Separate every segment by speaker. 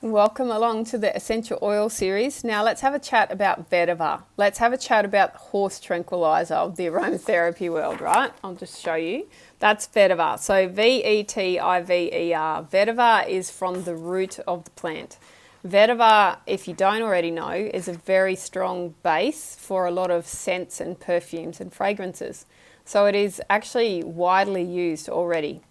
Speaker 1: Welcome along to the Essential Oil series. Now let's have a chat about vetiver. Let's have a chat about horse tranquilizer of the aromatherapy world, right? I'll just show you. That's vetiver. So Vetiver. Vetiver is from the root of the plant. Vetiver, if you don't already know, is a very strong base for a lot of scents and perfumes and fragrances. So it is actually widely used already.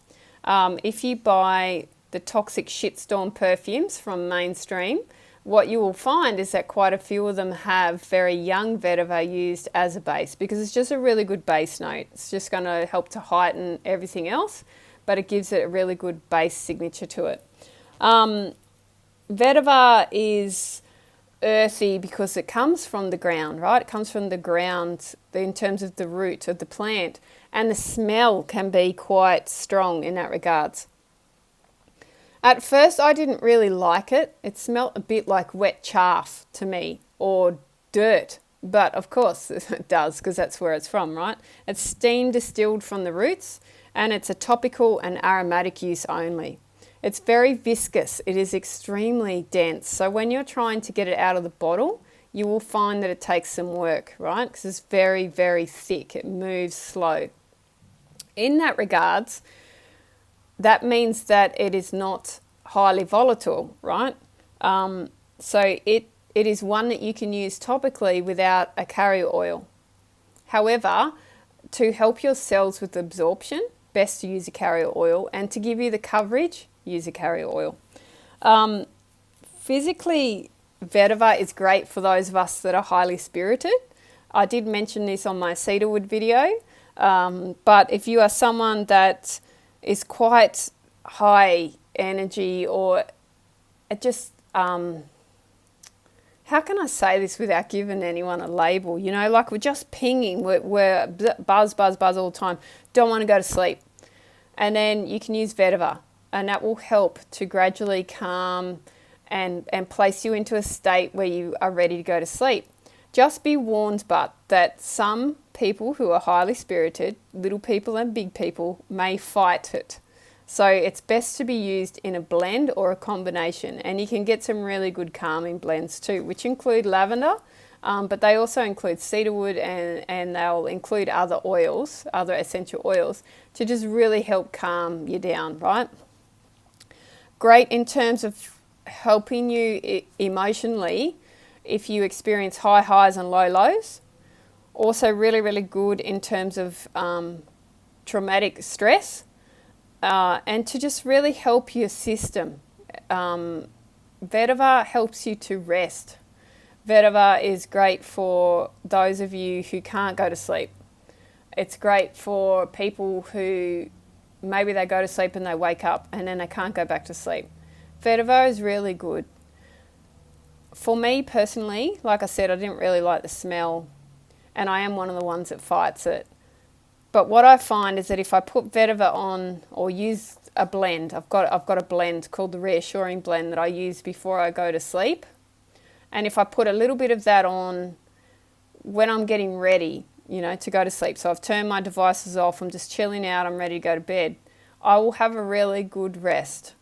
Speaker 1: If you buy the toxic shitstorm perfumes from mainstream, what you will find is that quite a few of them have very young vetiver used as a base because it's just a really good base note. It's just going to help to heighten everything else, but it gives it a really good base signature to it. Vetiver is earthy because it comes from the ground, right? It comes from the ground in terms of the root of the plant, and the smell can be quite strong in that regards. At first, I didn't really like it. It smelled a bit like wet chaff to me, or dirt. But of course, it does because that's where it's from, right? It's steam distilled from the roots, and it's a topical and aromatic use only. It's very viscous. It is extremely dense. So when you're trying to get it out of the bottle, you will find that it takes some work, right? Because it's very, very thick. It moves slow. In that regards, that means that it is not highly volatile, right? So it is one that you can use topically without a carrier oil. However, to help your cells with absorption, best to use a carrier oil, and to give you the coverage, use a carrier oil. Physically, vetiver is great for those of us that are highly spirited. I did mention this on my cedarwood video, but if you are someone that is quite high energy, or it just how can I say this without giving anyone a label? You know, like we're just pinging, we're buzz all the time, don't want to go to sleep. And then you can use vetiver, and that will help to gradually calm and place you into a state where you are ready to go to sleep. Just be warned, but that some people who are highly spirited, little people and big people, may fight it. So it's best to be used in a blend or a combination. And you can get some really good calming blends too, which include lavender, but they also include cedarwood, and they'll include other oils, other essential oils, to just really help calm you down, right? Great in terms of helping you emotionally if you experience high highs and low lows. Also really, really good in terms of traumatic stress, and to just really help your system. Vetiver helps you to rest. Vetiver is great for those of you who can't go to sleep. It's great for people who maybe they go to sleep and they wake up and then they can't go back to sleep. Vetiver is really good. For me personally, like I said, I didn't really like the smell, and I am one of the ones that fights it. But what I find is that if I put vetiver on or use a blend, I've got a blend called the Reassuring Blend that I use before I go to sleep. And if I put a little bit of that on when I'm getting ready, you know, to go to sleep, so I've turned my devices off, I'm just chilling out, I'm ready to go to bed, I will have a really good rest.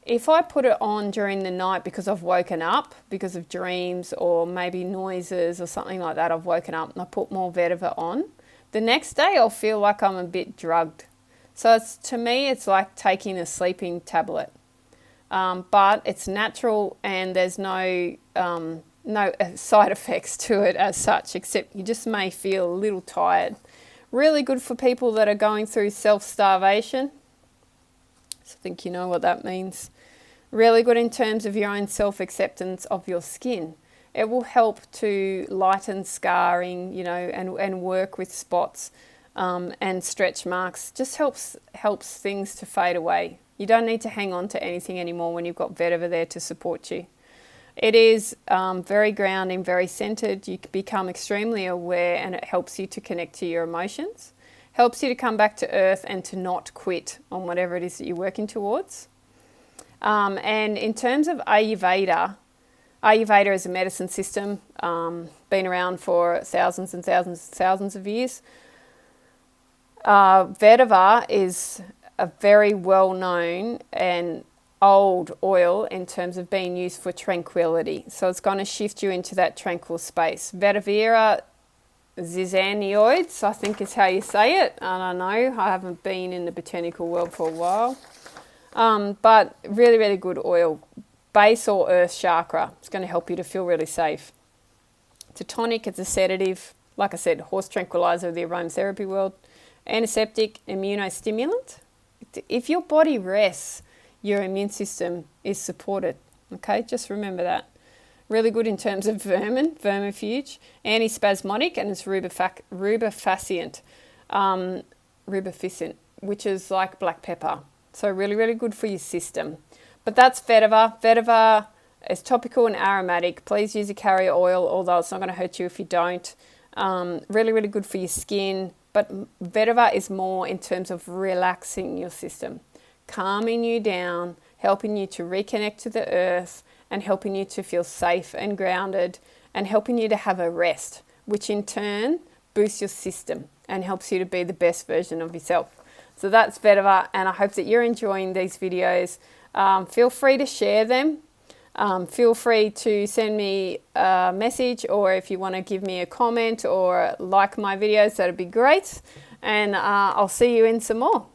Speaker 1: If I put it on during the night because I've woken up, because of dreams or maybe noises or something like that, I've woken up and I put more vetiver on, the next day I'll feel like I'm a bit drugged. So to me, it's like taking a sleeping tablet. But it's natural, and there's no side effects to it as such, except you just may feel a little tired. Really good for people that are going through self-starvation. So I think you know what that means. Really good in terms of your own self-acceptance of your skin. It will help to lighten scarring, you know, and work with spots and stretch marks. Just helps things to fade away. You don't need to hang on to anything anymore when you've got vetiver there to support you. It is very grounding, very centered. You can become extremely aware, and it helps you to connect to your emotions. Helps you to come back to earth and to not quit on whatever it is that you're working towards. And in terms of Ayurveda is a medicine system, been around for thousands and thousands of years. Vetiver is a very well known and old oil in terms of being used for tranquility. So it's going to shift you into that tranquil space. Vetiver zizanioids, I think is how you say it. I don't know. I haven't been in the botanical world for a while. But really, really good oil. Base or earth chakra. It's going to help you to feel really safe. It's a tonic. It's a sedative. Like I said, horse tranquilizer of the aromatherapy world. Antiseptic, immunostimulant. If your body rests, your immune system is supported. Okay, just remember that. Really good in terms of vermin, vermifuge, antispasmodic, and it's rubefacient, which is like black pepper. So really, really good for your system. But that's vetiver. Vetiver is topical and aromatic. Please use a carrier oil, although it's not going to hurt you if you don't. Really, really good for your skin. But vetiver is more in terms of relaxing your system, calming you down, helping you to reconnect to the earth, and helping you to feel safe and grounded, and helping you to have a rest, which in turn boosts your system and helps you to be the best version of yourself. So that's vetiver, and I hope that you're enjoying these videos. Feel free to share them. Feel free to send me a message, or if you want to give me a comment or like my videos, that'd be great. And I'll see you in some more.